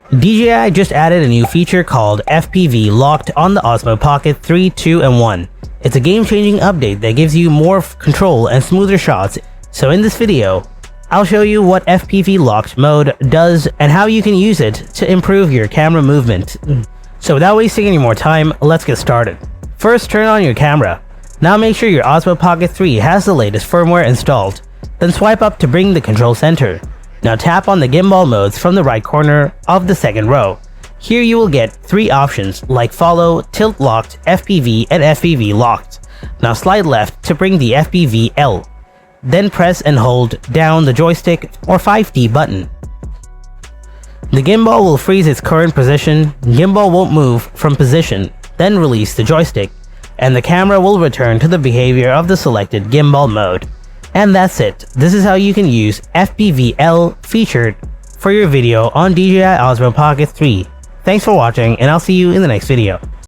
DJI just added a new feature called FPV Locked on the Osmo Pocket 3, 2, and 1. It's a game-changing update that gives you more control and smoother shots. So in this video, I'll show you what FPV Locked mode does and how you can use it to improve your camera movement. So without wasting any more time, let's get started. First, turn on your camera. Now make sure your Osmo Pocket 3 has the latest firmware installed. Then swipe up to bring the control center. Now tap on the gimbal modes from the right corner of the second row. Here you will get 3 options like follow, tilt locked, FPV, and FPV locked. Now slide left to bring the FPV L. Then press and hold down the joystick or 5D button. The gimbal will freeze its current position, gimbal won't move from position, then release the joystick, and the camera will return to the behavior of the selected gimbal mode. And that's it. This is how you can use FPV-L featured for your video on DJI Osmo Pocket 3. Thanks for watching, and I'll see you in the next video.